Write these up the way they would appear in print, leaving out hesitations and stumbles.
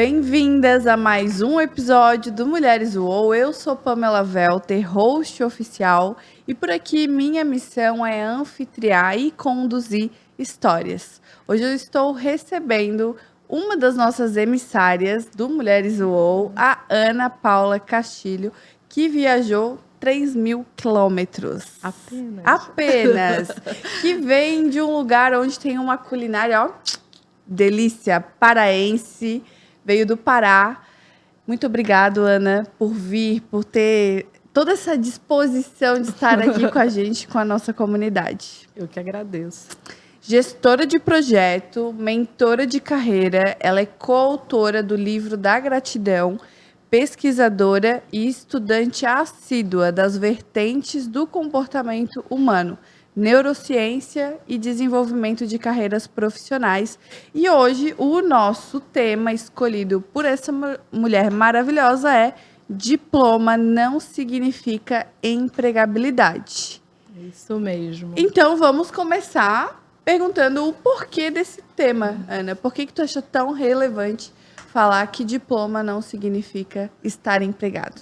Bem-vindas a mais um episódio do Mulheres UOL. Eu sou Pamela Welter, host oficial, e por aqui minha missão é anfitriar e conduzir histórias. Hoje eu estou recebendo uma das nossas emissárias do Mulheres UOL, a Ana Paula Castilho, que viajou 3.000 quilômetros. Apenas. Que vem de um lugar onde tem uma culinária, ó, delícia, paraense. Veio do Pará. Muito obrigado, Ana, por vir, por ter toda essa disposição de estar aqui com a gente, com a nossa comunidade. Eu que agradeço. Gestora de projeto, mentora de carreira, ela é coautora do livro da gratidão, pesquisadora e estudante assídua das vertentes do comportamento humano, neurociência e desenvolvimento de carreiras profissionais. E hoje o nosso tema escolhido por essa mulher maravilhosa é: diploma não significa empregabilidade. Isso mesmo. Então vamos começar perguntando o porquê desse tema, Ana. Por que tu acha tão relevante falar que diploma não significa estar empregado?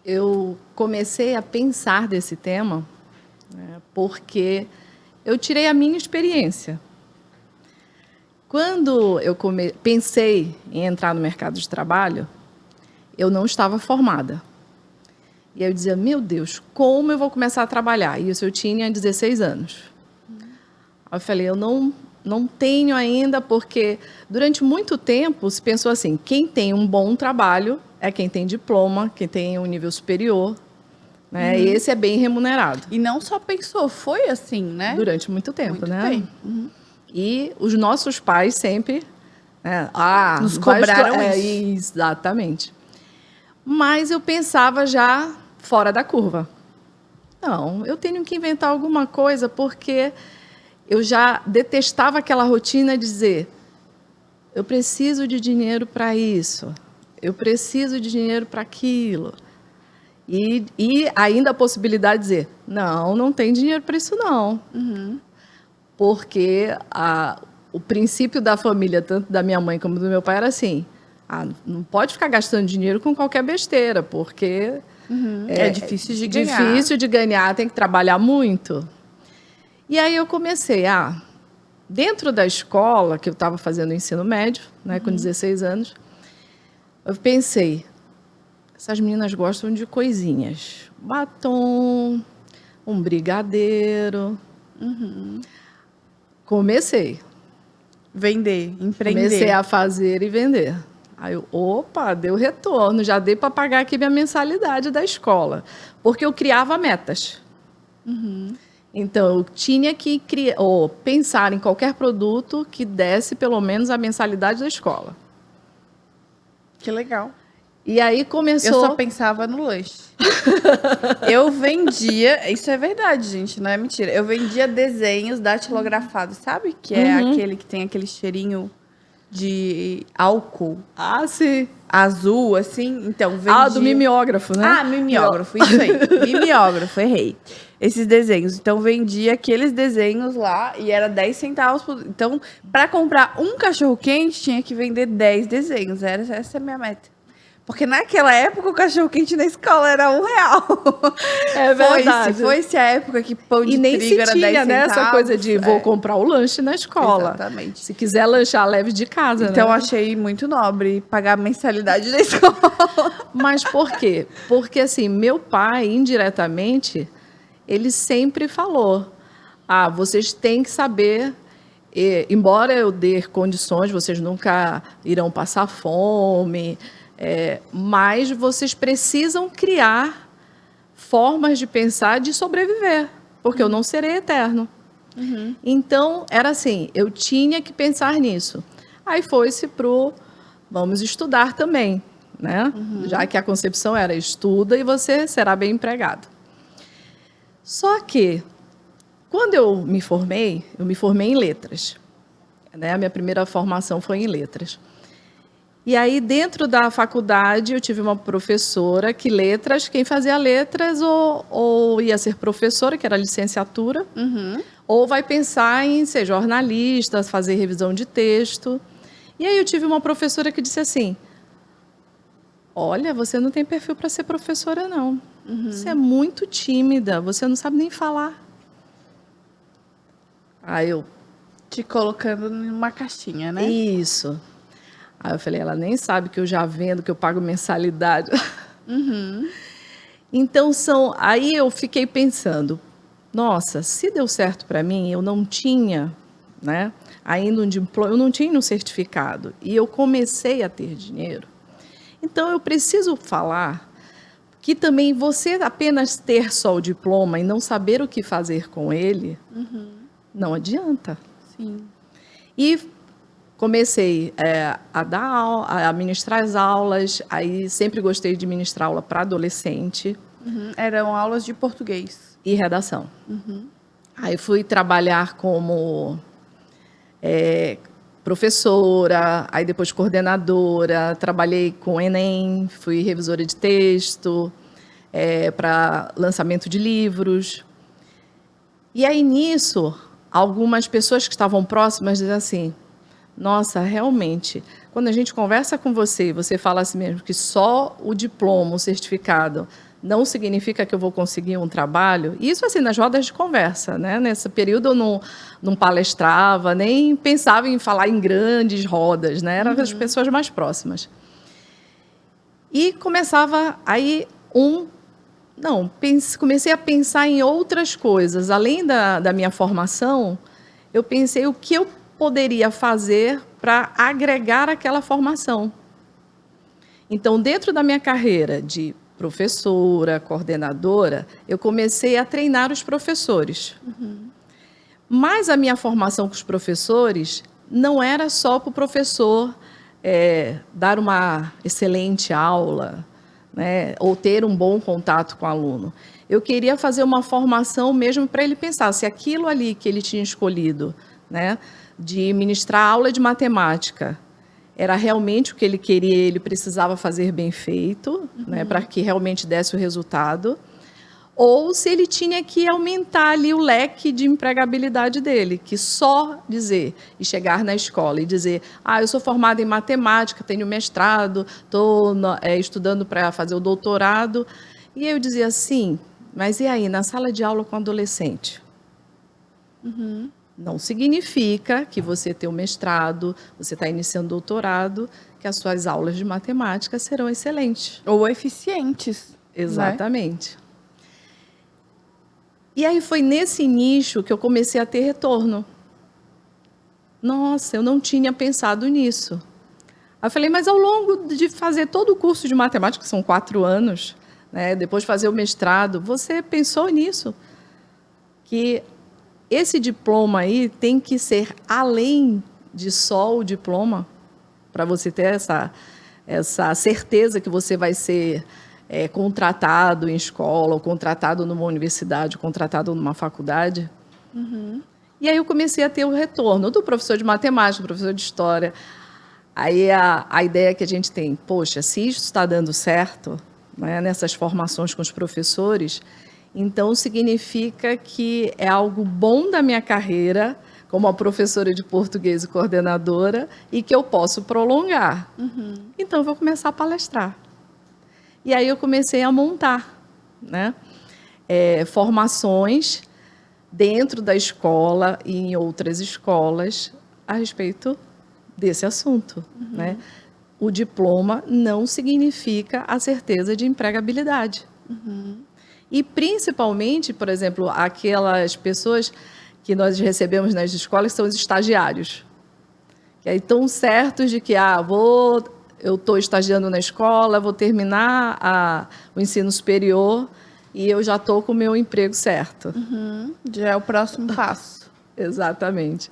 Eu comecei a pensar desse tema porque eu tirei a minha experiência. Quando eu pensei em entrar no mercado de trabalho, eu não estava formada. E aí eu dizia, meu Deus, como eu vou começar a trabalhar? E isso eu tinha 16 anos. Aí eu falei, eu não tenho ainda, porque durante muito tempo se pensou assim, quem tem um bom trabalho é quem tem diploma, quem tem um nível superior, né? Esse é bem remunerado. E não só pensou, foi assim, né? Durante muito tempo, muito né? Tempo. E os nossos pais sempre nos cobraram isso. Exatamente. Mas eu pensava já fora da curva. Não, eu tenho que inventar alguma coisa, porque eu já detestava aquela rotina de dizer, eu preciso de dinheiro para isso, eu preciso de dinheiro para aquilo. E ainda a possibilidade de dizer, não tem dinheiro para isso não. Porque o princípio da família, tanto da minha mãe como do meu pai, era assim, não pode ficar gastando dinheiro com qualquer besteira, porque é difícil de ganhar. Difícil de ganhar, tem que trabalhar muito. E aí eu comecei dentro da escola, que eu estava fazendo o ensino médio, né, com 16 anos, eu pensei, essas meninas gostam de coisinhas. Batom, um brigadeiro. Comecei. Vender, empreender. Comecei a fazer e vender. Aí deu retorno, já dei para pagar aqui minha mensalidade da escola. Porque eu criava metas. Então, eu tinha que pensar em qualquer produto que desse pelo menos a mensalidade da escola. Que legal. E aí começou... Eu só pensava no lanche. Eu vendia... Isso é verdade, gente, não é mentira. Eu vendia desenhos datilografados, sabe? Que é aquele que tem aquele cheirinho de álcool. Ah, sim. Azul, assim. Então, vendia... do mimeógrafo, né? Mimeógrafo, isso aí. Mimeógrafo, errei. Esses desenhos. Então, vendia aqueles desenhos lá e era 10 centavos. Então, para comprar um cachorro-quente, tinha que vender 10 desenhos. Essa é a minha meta. Porque naquela época o cachorro-quente na escola era R$1. É verdade. Foi-se a época que pão de trigo era 10 centavos. E nem se tinha, né, essa coisa de vou comprar o lanche na escola. Exatamente. Se quiser lanchar, leve de casa, então, né? achei muito nobre pagar a mensalidade da escola. Mas por quê? Porque, assim, meu pai, indiretamente, ele sempre falou, vocês têm que saber... embora eu dê condições, vocês nunca irão passar fome... mas vocês precisam criar formas de pensar, de sobreviver, porque eu não serei eterno. Então, era assim, eu tinha que pensar nisso. Aí foi-se vamos estudar também, né? Já que a concepção era estuda e você será bem empregado. Só que, quando eu me formei em letras. Né? A minha primeira formação foi em letras. E aí, dentro da faculdade, eu tive uma professora que quem fazia letras ou ia ser professora, que era licenciatura, ou vai pensar em ser jornalista, fazer revisão de texto. E aí eu tive uma professora que disse assim, olha, você não tem perfil para ser professora, não. Você é muito tímida, você não sabe nem falar. Aí eu, Te colocando numa caixinha, né? isso. Aí eu falei, ela nem sabe que eu já vendo, que eu pago mensalidade. Então, aí eu fiquei pensando, nossa, se deu certo para mim, eu não tinha, né, ainda um diploma, eu não tinha um certificado, e eu comecei a ter dinheiro. Então, eu preciso falar que também você apenas ter só o diploma e não saber o que fazer com ele, não adianta. Sim. E comecei a dar aula, a ministrar as aulas, aí sempre gostei de ministrar aula para adolescente Eram aulas de português. e redação. Aí fui trabalhar como professora, aí depois coordenadora, trabalhei com Enem, fui revisora de texto, para lançamento de livros. E aí nisso, algumas pessoas que estavam próximas dizem assim, nossa, realmente, quando a gente conversa com você, você fala assim mesmo que só o diploma, o certificado, não significa que eu vou conseguir um trabalho. Isso assim, nas rodas de conversa, né? Nesse período eu não palestrava, nem pensava em falar em grandes rodas, né? Eram as pessoas mais próximas. E começava aí comecei a pensar em outras coisas. Além da minha formação, eu pensei o que eu poderia fazer para agregar aquela formação. Então, dentro da minha carreira de professora, coordenadora, eu comecei a treinar os professores. Mas a minha formação com os professores não era só para o professor dar uma excelente aula, né, ou ter um bom contato com o aluno. Eu queria fazer uma formação mesmo para ele pensar se aquilo ali que ele tinha escolhido, né, de ministrar aula de matemática, era realmente o que ele queria, ele precisava fazer bem feito, né, para que realmente desse o resultado, ou se ele tinha que aumentar ali o leque de empregabilidade dele, que só dizer e chegar na escola e dizer, eu sou formada em matemática, tenho mestrado, estou estudando para fazer o doutorado, e eu dizia assim, mas e aí, na sala de aula com adolescente? Não significa que você tem um mestrado, você está iniciando doutorado, que as suas aulas de matemática serão excelentes. Ou eficientes. Exatamente. Né? E aí foi nesse nicho que eu comecei a ter retorno. Nossa, eu não tinha pensado nisso. Aí eu falei, mas ao longo de fazer todo o curso de matemática, que são 4 anos, né, depois de fazer o mestrado, você pensou nisso? Que esse diploma aí tem que ser além de só o diploma, para você ter essa certeza que você vai ser contratado em escola, ou contratado numa universidade, ou contratado numa faculdade. E aí eu comecei a ter o retorno do professor de matemática, do professor de história. Aí a ideia que a gente tem, poxa, se isso está dando certo, né, nessas formações com os professores, então significa que é algo bom da minha carreira, como uma professora de português e coordenadora, e que eu posso prolongar. Então eu vou começar a palestrar. E aí eu comecei a montar, né, formações dentro da escola e em outras escolas a respeito desse assunto. Né? O diploma não significa a certeza de empregabilidade. E principalmente, por exemplo, aquelas pessoas que nós recebemos nas escolas são os estagiários. Que aí estão certos de que eu estou estagiando na escola, vou terminar o ensino superior e eu já estou com o meu emprego certo. Já é o próximo passo. Exatamente.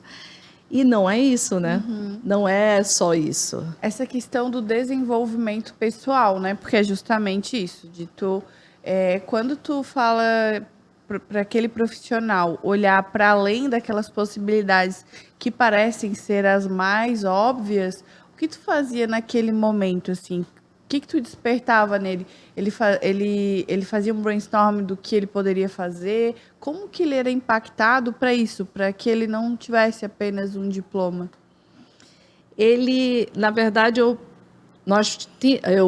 E não é isso, né? Não é só isso. Essa questão do desenvolvimento pessoal, né? Porque é justamente isso, de quando tu fala para aquele profissional olhar para além daquelas possibilidades que parecem ser as mais óbvias, o que tu fazia naquele momento, assim? O que tu despertava nele? Ele fazia um brainstorm do que ele poderia fazer? Como que ele era impactado para isso? Para que ele não tivesse apenas um diploma? Ele, na verdade, eu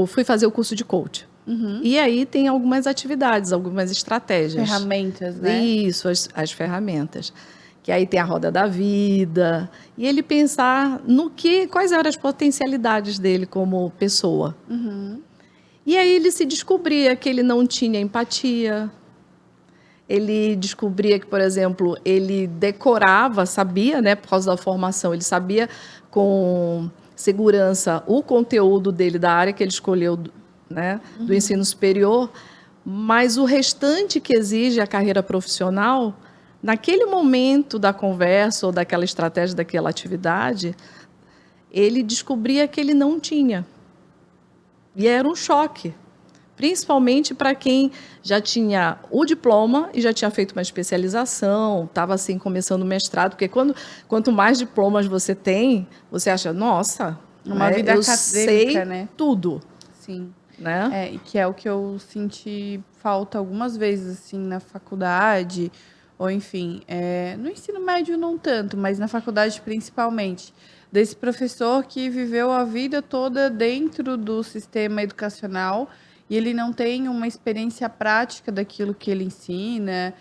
fui fazer o curso de coach. E aí tem algumas atividades, algumas estratégias. Ferramentas, né? Isso, as ferramentas. Que aí tem a roda da vida. E ele pensar quais eram as potencialidades dele como pessoa. E aí ele se descobria que ele não tinha empatia. Ele descobria que, por exemplo, ele decorava, sabia, né, por causa da formação, ele sabia com segurança o conteúdo dele da área que ele escolheu, né, do ensino superior, mas o restante que exige a carreira profissional, naquele momento da conversa ou daquela estratégia, daquela atividade, ele descobria que ele não tinha. E era um choque, principalmente para quem já tinha o diploma e já tinha feito uma especialização, estava assim começando o mestrado, porque quanto mais diplomas você tem, você acha, nossa, Uma vida eu acadêmica, sei né? tudo. Sim. Né? E que é o que eu senti falta algumas vezes, assim, na faculdade, ou enfim, no ensino médio não tanto, mas na faculdade principalmente, desse professor que viveu a vida toda dentro do sistema educacional e ele não tem uma experiência prática daquilo que ele ensina,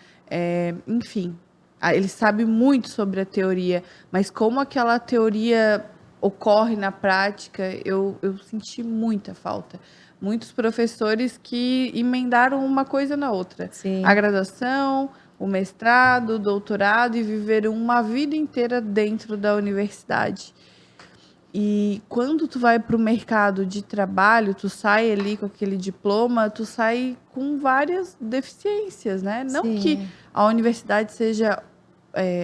enfim, ele sabe muito sobre a teoria, mas como aquela teoria ocorre na prática, eu senti muita falta. Muitos professores que emendaram uma coisa na outra. Sim. A graduação, o mestrado, o doutorado e viveram uma vida inteira dentro da universidade. E quando tu vai para o mercado de trabalho, tu sai ali com aquele diploma, tu sai com várias deficiências, né? Não Sim. que a universidade seja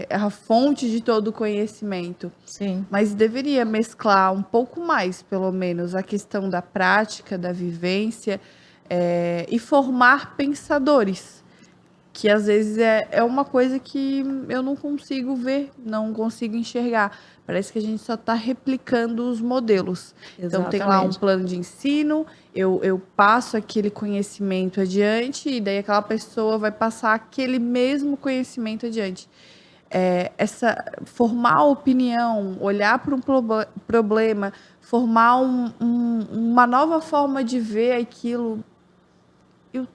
a fonte de todo o conhecimento. Sim. Mas deveria mesclar um pouco mais, pelo menos, a questão da prática, da vivência, e formar pensadores, que às vezes é uma coisa que eu não consigo ver, não consigo enxergar. Parece que a gente só está replicando os modelos. Exatamente. Então, tem lá um plano de ensino, eu passo aquele conhecimento adiante, e daí aquela pessoa vai passar aquele mesmo conhecimento adiante. Formar opinião, olhar para um problema, formar uma nova forma de ver aquilo. Eu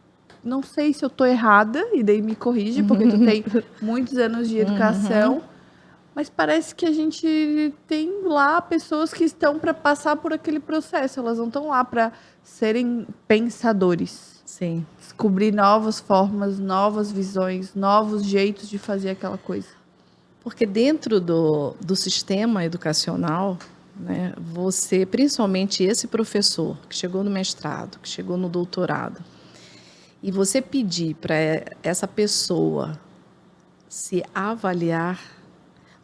não sei se eu estou errada, e daí me corrige, porque tu tem muitos anos de educação, mas parece que a gente tem lá pessoas que estão para passar por aquele processo, elas não estão lá para serem pensadores. Sim. Descobrir novas formas, novas visões, novos jeitos de fazer aquela coisa. Porque dentro do sistema educacional, né, você, principalmente esse professor que chegou no mestrado, que chegou no doutorado, e você pedir para essa pessoa se avaliar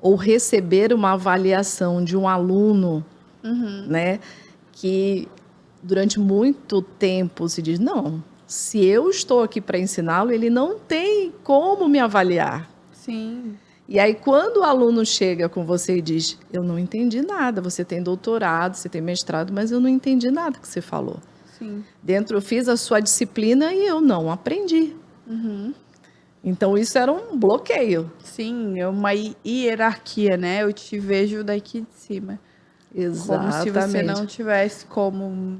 ou receber uma avaliação de um aluno, né, que durante muito tempo se diz, não, se eu estou aqui para ensiná-lo, ele não tem como me avaliar. Sim. E aí, quando o aluno chega com você e diz, eu não entendi nada, você tem doutorado, você tem mestrado, mas eu não entendi nada que você falou. Sim. Eu fiz a sua disciplina e eu não aprendi. Então, isso era um bloqueio. Sim, é uma hierarquia, né? Eu te vejo daqui de cima. Exatamente. Como se você não tivesse como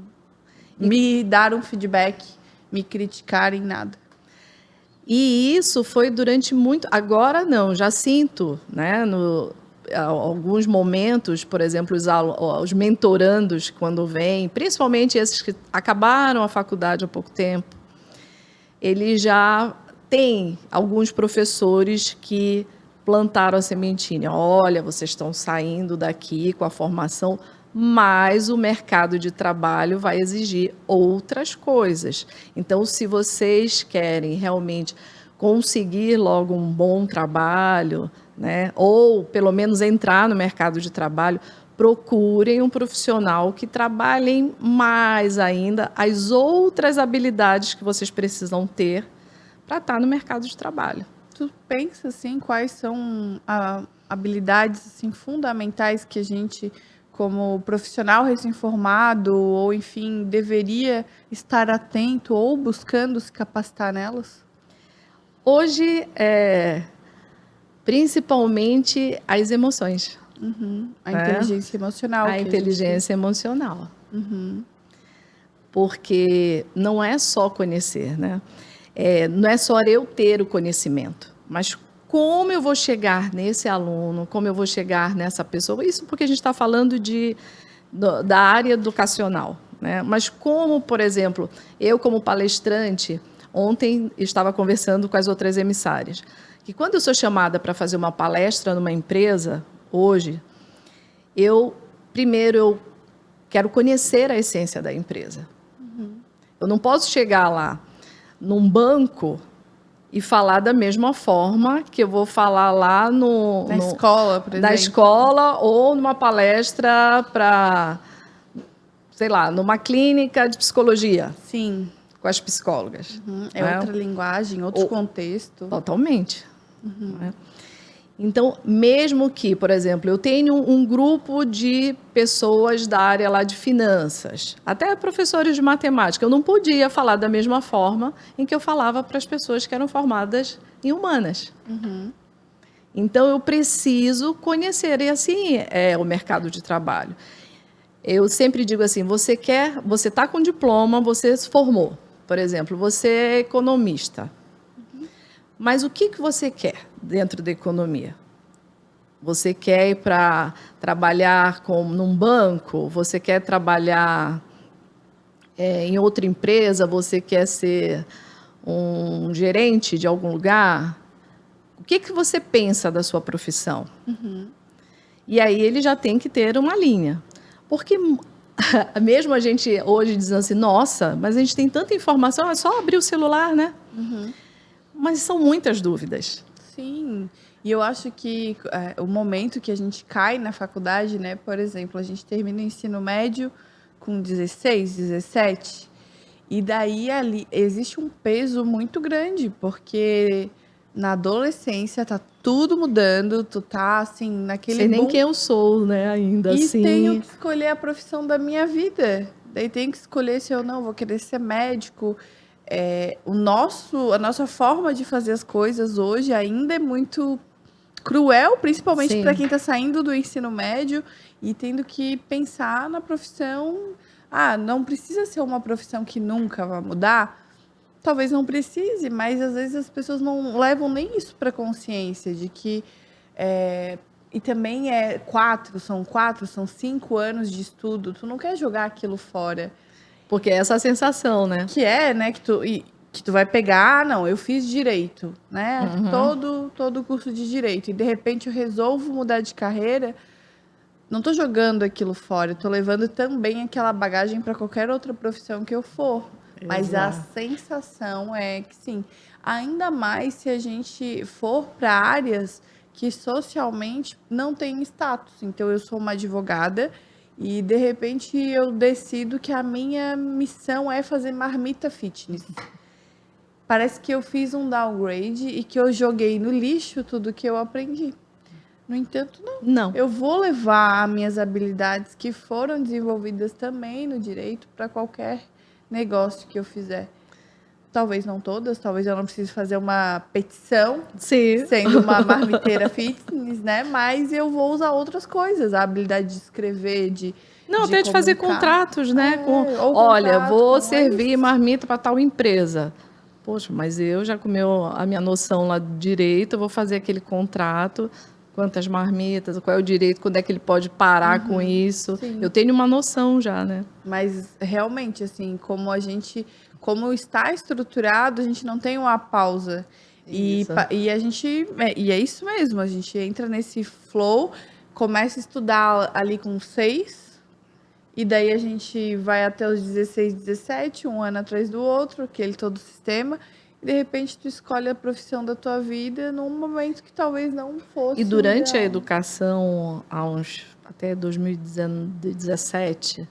me dar um feedback, me criticar em nada. E isso foi durante muito... Agora não, já sinto, né? Alguns momentos, por exemplo, os mentorandos, quando vêm, principalmente esses que acabaram a faculdade há pouco tempo, eles já têm alguns professores que plantaram a sementinha. Olha, vocês estão saindo daqui com a formação, mas o mercado de trabalho vai exigir outras coisas. Então, se vocês querem realmente conseguir logo um bom trabalho, né, ou pelo menos entrar no mercado de trabalho, procurem um profissional que trabalhem mais ainda as outras habilidades que vocês precisam ter para estar no mercado de trabalho. Tu pensa, assim, quais são habilidades assim, fundamentais que a gente, como profissional recém-formado, ou enfim, deveria estar atento ou buscando se capacitar nelas? Hoje, principalmente as emoções. A né? inteligência emocional. A inteligência emocional. Porque não é só conhecer, né? Não é só eu ter o conhecimento, mas como eu vou chegar nesse aluno, como eu vou chegar nessa pessoa. Isso porque a gente está falando da área educacional, né? Mas como, por exemplo, eu como palestrante, ontem estava conversando com as outras emissárias, que quando eu sou chamada para fazer uma palestra numa empresa, hoje, primeiro eu quero conhecer a essência da empresa. Eu não posso chegar lá num banco e falar da mesma forma que eu vou falar lá Na escola, por exemplo. na escola ou numa palestra para, sei lá, numa clínica de psicologia. Sim. Com as psicólogas. É né? outra linguagem, outro contexto. Totalmente. Né? Então, mesmo que, por exemplo, eu tenho um grupo de pessoas da área lá de finanças, até professores de matemática, eu não podia falar da mesma forma em que eu falava para as pessoas que eram formadas em humanas. Então, eu preciso conhecer, e assim é o mercado de trabalho. Eu sempre digo assim, você está com diploma, você se formou, por exemplo, você é economista. Mas o que você quer dentro da economia? Você quer ir para trabalhar num banco? Você quer trabalhar em outra empresa? Você quer ser um gerente de algum lugar? O que você pensa da sua profissão? E aí ele já tem que ter uma linha. Porque mesmo a gente hoje dizendo assim, nossa, mas a gente tem tanta informação, é só abrir o celular, né? Mas são muitas dúvidas. Sim, e eu acho que o momento que a gente cai na faculdade, né? Por exemplo, a gente termina o ensino médio com 16, 17, e daí ali existe um peso muito grande, porque na adolescência tá tudo mudando, tu tá assim, naquele Sei nem boom, quem eu sou, né, ainda e assim. tenho que escolher a profissão da minha vida. Daí tenho que escolher se eu não vou querer ser médico. A nossa forma de fazer as coisas hoje ainda é muito cruel, principalmente para Sim. quem está saindo do ensino médio e tendo que pensar na profissão. Ah, não precisa ser uma profissão que nunca vai mudar. Talvez não precise, mas às vezes as pessoas não levam nem isso para consciência de que e também são 5 anos de estudo. Tu não quer jogar aquilo fora. Porque é essa sensação, né? Que é, né, que tu vai pegar, não, eu fiz direito, né? Todo o curso de direito. E de repente eu resolvo mudar de carreira. Não tô jogando aquilo fora, eu tô levando também aquela bagagem para qualquer outra profissão que eu for. Mas a Exato. sensação é que sim, ainda mais se a gente for para áreas que socialmente não tem status. Então eu sou uma advogada e de repente eu decido que a minha missão é fazer marmita fitness. Parece que eu fiz um downgrade e que eu joguei no lixo tudo que eu aprendi. No entanto, não. Não. Eu vou levar as minhas habilidades que foram desenvolvidas também no direito para qualquer negócio que eu fizer. Talvez não todas, talvez eu não precise fazer uma petição Sim. sendo uma marmiteira fitness, né? Mas eu vou usar outras coisas, a habilidade de escrever, Não, até de fazer comunicar. contratos, né? Ou Olha, contrato, vou é servir isso. marmita para tal empresa. Poxa, mas eu já com a minha noção lá de direito, eu vou fazer aquele contrato, quantas marmitas, qual é o direito, quando é que ele pode parar com isso. Sim. Eu tenho uma noção já, né? Mas realmente, assim, como está estruturado, a gente não tem uma pausa. Isso. E a gente, e é isso mesmo, a gente entra nesse flow, começa a estudar ali com 6, e daí a gente vai até os 16, 17, um ano atrás do outro, aquele todo sistema, e de repente tu escolhe a profissão da tua vida num momento que talvez não fosse. E durante a ideal. educação, até 2017,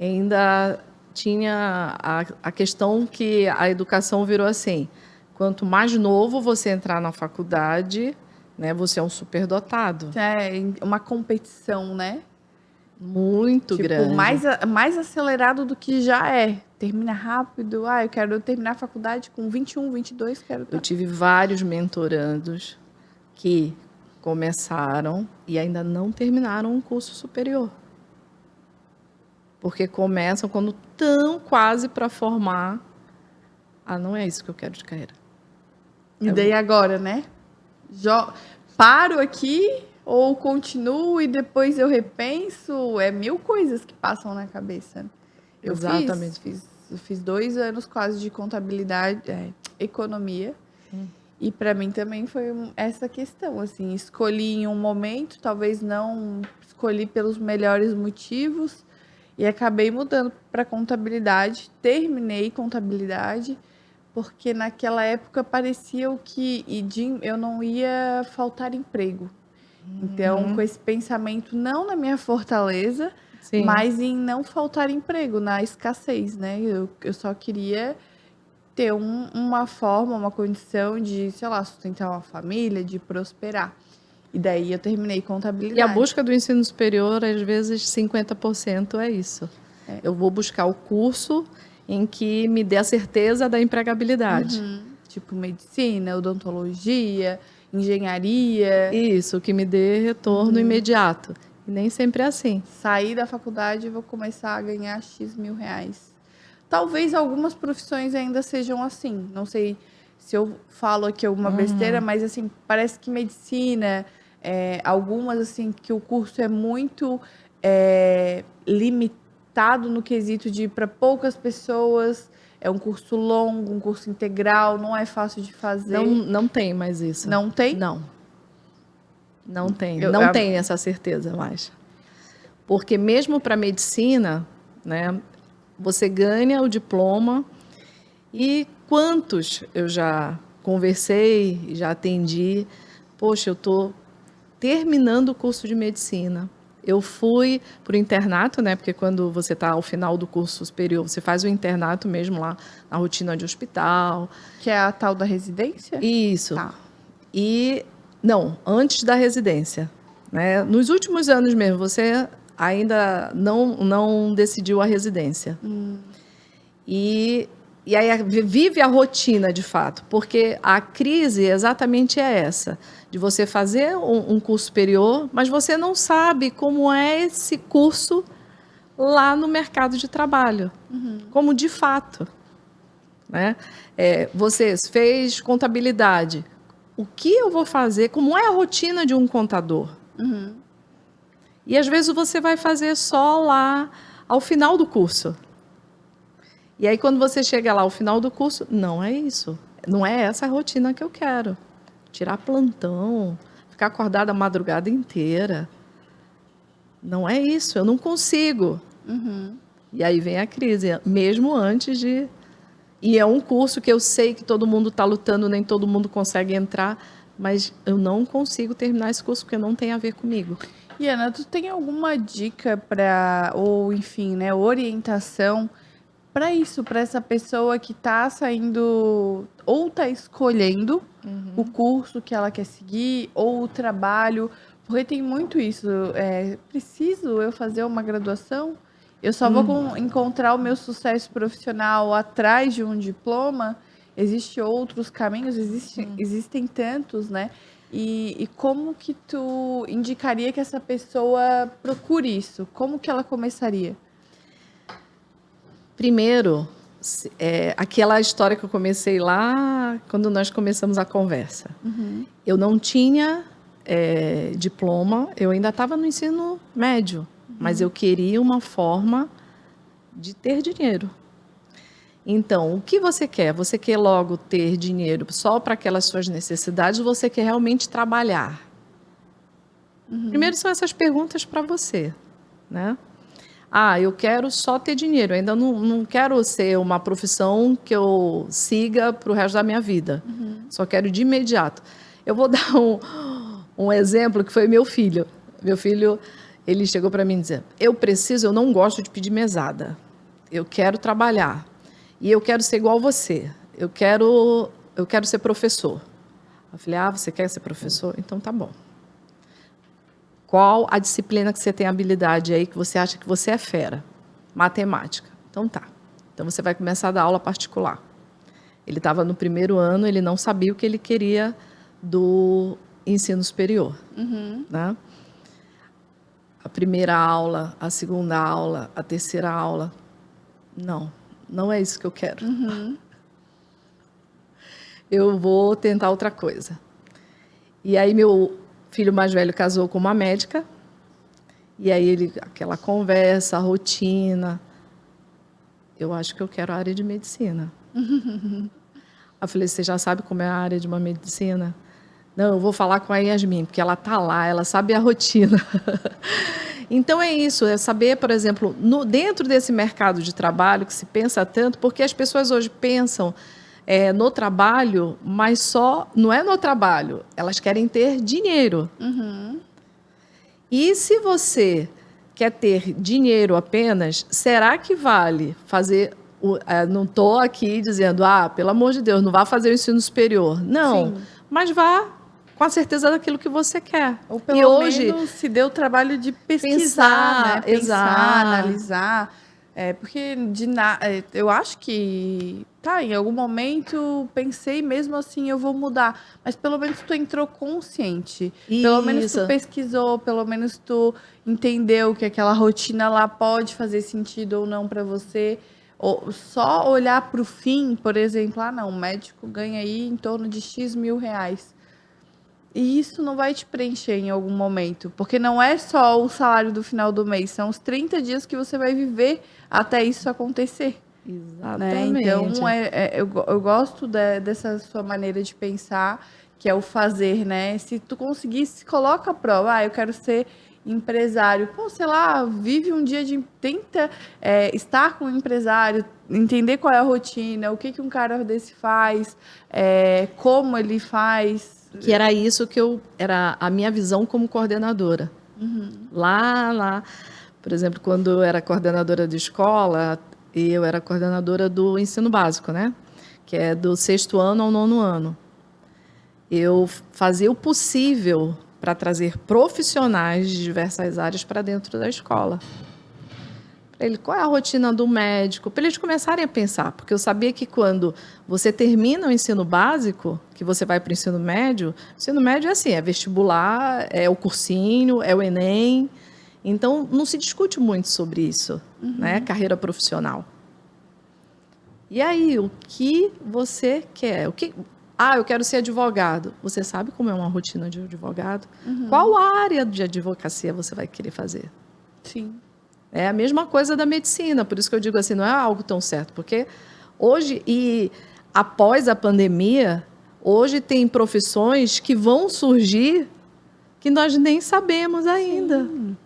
ainda tinha a questão que a educação virou assim: quanto mais novo você entrar na faculdade, né, você é um superdotado. É uma competição, né? Muito grande. Mais acelerado do que já é. Termina rápido. Ah, eu quero terminar a faculdade com 21, 22, quero Eu tive vários mentorandos que começaram e ainda não terminaram um curso superior. Porque começam quando estão quase para formar. Ah, não é isso que eu quero de carreira. E daí agora, né? Paro aqui ou continuo e depois eu repenso? É mil coisas que passam na cabeça. Eu Exatamente. fiz 2 anos quase de contabilidade, economia. E para mim também foi essa questão, assim, escolhi em um momento, talvez não escolhi pelos melhores motivos e acabei mudando para contabilidade, terminei contabilidade, porque naquela época parecia que eu não ia faltar emprego. Então, com esse pensamento não na minha fortaleza, Sim. mas em não faltar emprego, na escassez, né? Eu só queria ter uma forma, uma condição de, sei lá, sustentar uma família, de prosperar. E daí eu terminei contabilidade. E a busca do ensino superior, às vezes, 50% é isso. Eu vou buscar o curso em que me dê a certeza da empregabilidade. Tipo medicina, odontologia, engenharia. Isso, que me dê retorno imediato. E nem sempre é assim. Sair da faculdade e vou começar a ganhar X mil reais. Talvez algumas profissões ainda sejam assim. Não sei se eu falo aqui alguma besteira, mas assim, parece que medicina, algumas assim, que o curso é muito limitado no quesito de ir para poucas pessoas. É um curso longo, um curso integral, não é fácil de fazer. Não tem mais isso. Não tem? Não. Não tem. Não tem essa certeza mais. Porque mesmo para medicina, né, você ganha o diploma e quantos eu já conversei, já atendi. Poxa, eu estou terminando o curso de medicina. Eu fui para o internato, né? Porque quando você está ao final do curso superior, você faz o internato mesmo lá na rotina de hospital. Que é a tal da residência? Isso. Tá. E não, antes da residência, né? Nos últimos anos mesmo, você ainda não decidiu a residência. E aí vive a rotina, de fato, porque a crise exatamente é essa, de você fazer um curso superior, mas você não sabe como é esse curso lá no mercado de trabalho, como de fato. Né? Você fez contabilidade, o que eu vou fazer, como é a rotina de um contador? E às vezes você vai fazer só lá ao final do curso. E aí quando você chega lá ao final do curso, não é isso. Não é essa a rotina que eu quero. Tirar plantão, ficar acordada a madrugada inteira. Não é isso, eu não consigo. E aí vem a crise, mesmo antes de... E é um curso que eu sei que todo mundo está lutando, nem todo mundo consegue entrar, mas eu não consigo terminar esse curso porque não tem a ver comigo. E Ana, tu tem alguma dica para, ou enfim, né, orientação para isso, para essa pessoa que está saindo ou está escolhendo o curso que ela quer seguir ou o trabalho, porque tem muito isso. Preciso eu fazer uma graduação? Eu só vou encontrar o meu sucesso profissional atrás de um diploma? Existem outros caminhos, existem tantos, né? E como que tu indicaria que essa pessoa procure isso? Como que ela começaria? Primeiro, aquela história que eu comecei lá, quando nós começamos a conversa. Eu não tinha diploma, eu ainda estava no ensino médio, mas eu queria uma forma de ter dinheiro. Então, o que você quer? Você quer logo ter dinheiro só para aquelas suas necessidades ou você quer realmente trabalhar? Primeiro são essas perguntas para você, né? Eu quero só ter dinheiro, ainda não quero ser uma profissão que eu siga para o resto da minha vida. Só quero de imediato. Eu vou dar um exemplo que foi meu filho. Meu filho, ele chegou para mim e dizia, eu não gosto de pedir mesada. Eu quero trabalhar. E eu quero ser igual você. Eu quero ser professor. Eu falei, você quer ser professor? Então tá bom. Qual a disciplina que você tem habilidade aí, que você acha que você é fera? Matemática. Então tá. Então você vai começar a dar aula particular. Ele estava no primeiro ano, ele não sabia o que ele queria do ensino superior. Né? A primeira aula, a segunda aula, a terceira aula. Não é isso que eu quero. Eu vou tentar outra coisa. E aí meu filho mais velho casou com uma médica. E aí aquela conversa, a rotina. Eu acho que eu quero a área de medicina. Eu falei, você já sabe como é a área de uma medicina? Não, eu vou falar com a Yasmin, porque ela está lá, ela sabe a rotina. Então é isso, é saber, por exemplo, dentro desse mercado de trabalho que se pensa tanto, porque as pessoas hoje pensam no trabalho, mas só não é no trabalho, elas querem ter dinheiro. E se você quer ter dinheiro apenas, será que vale fazer... não estou aqui dizendo, pelo amor de Deus, não vá fazer o ensino superior. Não, sim, mas vá com a certeza daquilo que você quer. Ou pelo menos se dê o trabalho de pesquisar, né? Pensar, analisar. Porque eu acho que, em algum momento pensei mesmo assim, eu vou mudar. Mas pelo menos tu entrou consciente. Isso. Pelo menos tu pesquisou, pelo menos tu entendeu que aquela rotina lá pode fazer sentido ou não para você. Ou só olhar para o fim, por exemplo, não, o médico ganha aí em torno de X mil reais. E isso não vai te preencher em algum momento, porque não é só o salário do final do mês, são os 30 dias que você vai viver até isso acontecer. Exatamente. Né? Então, eu gosto dessa sua maneira de pensar, que é o fazer, né? Se tu conseguir, se coloca a prova, eu quero ser empresário. Sei lá, vive um dia tenta estar com um empresário, entender qual é a rotina, o que um cara desse faz, como ele faz. Que era isso que era a minha visão como coordenadora. Lá, por exemplo, quando eu era coordenadora de escola, eu era coordenadora do ensino básico, né? Que é do 6º ano ao 9º ano. Eu fazia o possível para trazer profissionais de diversas áreas para dentro da escola. Qual é a rotina do médico? Para eles começarem a pensar, porque eu sabia que quando você termina o ensino básico, que você vai para o ensino médio é assim, é vestibular, é o cursinho, é o Enem. Então, não se discute muito sobre isso, né? Carreira profissional. E aí, o que você quer? Eu quero ser advogado. Você sabe como é uma rotina de advogado? Qual área de advocacia você vai querer fazer? Sim. É a mesma coisa da medicina, por isso que eu digo assim, não é algo tão certo, porque hoje, e após a pandemia, hoje tem profissões que vão surgir que nós nem sabemos ainda. Sim.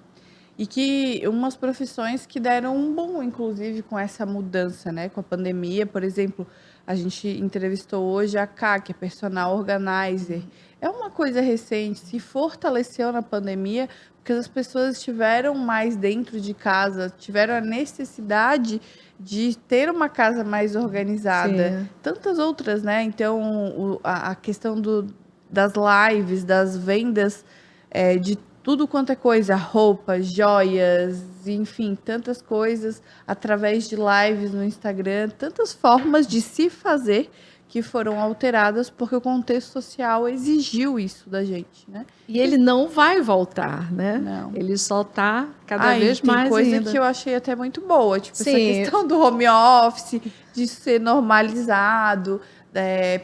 E que umas profissões que deram um boom, inclusive, com essa mudança, né? Com a pandemia, por exemplo, a gente entrevistou hoje a Ká, que é personal organizer. É uma coisa recente, se fortaleceu na pandemia, porque as pessoas estiveram mais dentro de casa, tiveram a necessidade de ter uma casa mais organizada. Sim. Tantas outras, né? Então, a questão das lives, das vendas, de tudo quanto é coisa, roupas, joias, enfim, tantas coisas, através de lives no Instagram, tantas formas de se fazer que foram alteradas porque o contexto social exigiu isso da gente, né? E ele não vai voltar, né? Não. Ele só está cada vez mais tem coisa ainda. Que eu achei até muito boa, tipo, sim, essa questão do home office, de ser normalizado,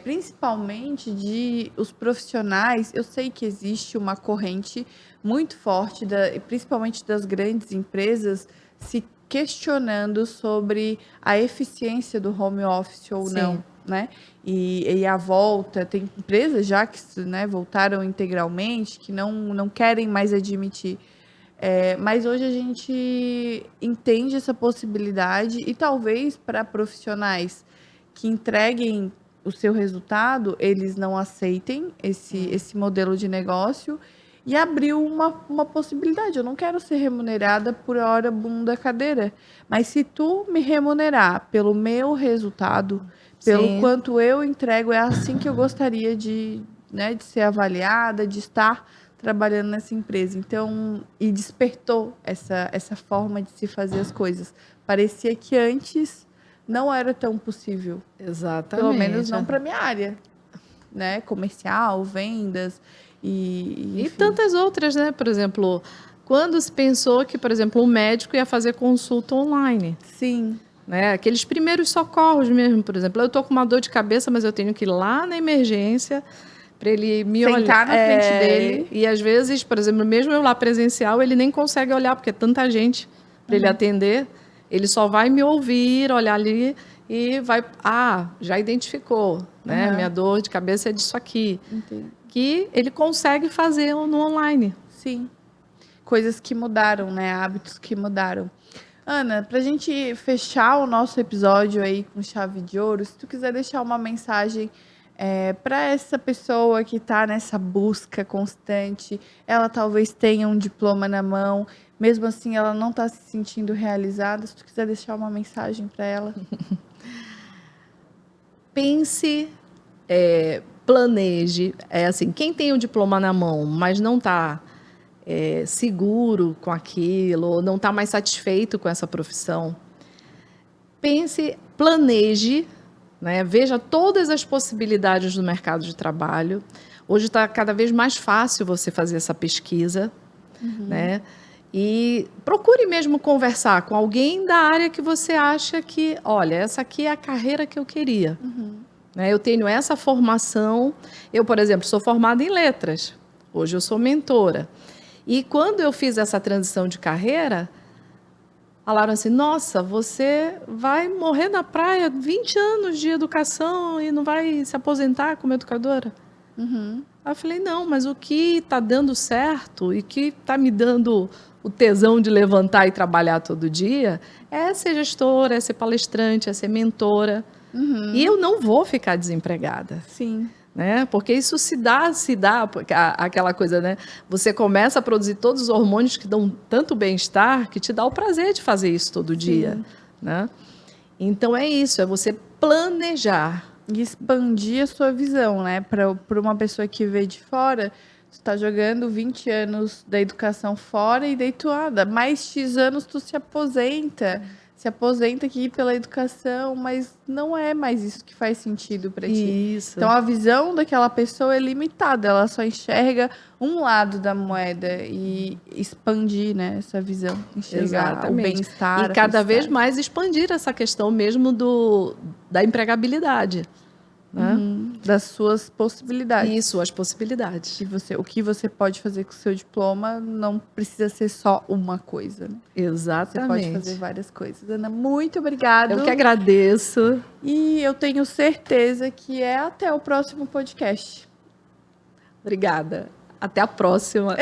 principalmente de os profissionais. Eu sei que existe uma corrente muito forte, principalmente das grandes empresas, se questionando sobre a eficiência do home office ou sim, não, né? E a volta, tem empresas já que, né, voltaram integralmente, que não querem mais admitir. Mas hoje a gente entende essa possibilidade e talvez para profissionais que entreguem o seu resultado, eles não aceitem esse modelo de negócio e abriu uma possibilidade. Eu não quero ser remunerada por hora boom da cadeira, mas se tu me remunerar pelo meu resultado, pelo sim, quanto eu entrego, é assim que eu gostaria de ser avaliada, de estar trabalhando nessa empresa. Então, e despertou essa forma de se fazer as coisas. Parecia que antes não era tão possível. Exatamente. Pelo menos não para minha área, né? Comercial, vendas. E enfim. tantas outras, né? Por exemplo, quando se pensou que, por exemplo, um médico ia fazer consulta online, Sim. né? Aqueles primeiros socorros mesmo, por exemplo. Eu estou com uma dor de cabeça, mas eu tenho que ir lá na emergência para ele me olhar. Sentar na frente dele. E às vezes, por exemplo, mesmo eu lá presencial, ele nem consegue olhar, porque é tanta gente para ele atender. Ele só vai me ouvir, olhar ali e vai... Ah, já identificou, né? Minha dor de cabeça é disso aqui. Entendi. Que ele consegue fazer no online. Sim. Coisas que mudaram, né? Hábitos que mudaram. Ana, pra gente fechar o nosso episódio aí com chave de ouro, se tu quiser deixar uma mensagem para essa pessoa que está nessa busca constante, ela talvez tenha um diploma na mão, mesmo assim ela não está se sentindo realizada, se tu quiser deixar uma mensagem para ela. Pense, planeje. Assim, quem tem o diploma na mão, mas não está seguro com aquilo, ou não está mais satisfeito com essa profissão, pense, planeje, né? Veja todas as possibilidades do mercado de trabalho. Hoje está cada vez mais fácil você fazer essa pesquisa, né? E procure mesmo conversar com alguém da área que você acha que, olha, essa aqui é a carreira que eu queria. Né? Eu tenho essa formação. Eu, por exemplo, sou formada em letras. Hoje eu sou mentora. E quando eu fiz essa transição de carreira, falaram assim, nossa, você vai morrer na praia, 20 anos de educação e não vai se aposentar como educadora? Aí eu falei, não, mas o que está dando certo e que está me dando o tesão de levantar e trabalhar todo dia é ser gestora, é ser palestrante, é ser mentora. E eu não vou ficar desempregada. Sim. Né? Porque isso se dá aquela coisa, né? Você começa a produzir todos os hormônios que dão tanto bem-estar que te dá o prazer de fazer isso todo dia, né? Então é isso, é você planejar e expandir a sua visão, né? Para uma pessoa que vê de fora, tu está jogando 20 anos da educação fora e daí tu, mais X anos tu se aposenta aqui pela educação, mas não é mais isso que faz sentido para ti. Isso. Então a visão daquela pessoa é limitada, ela só enxerga um lado da moeda e expandir, né, essa visão, enxergar o bem-estar. E cada vez mais expandir essa questão mesmo da empregabilidade. Né? Das suas possibilidades. Isso, as possibilidades. O que você pode fazer com o seu diploma não precisa ser só uma coisa, né? Exatamente. Você pode fazer várias coisas. Ana, muito obrigada. Eu que agradeço. E eu tenho certeza que até o próximo podcast. Obrigada. Até a próxima.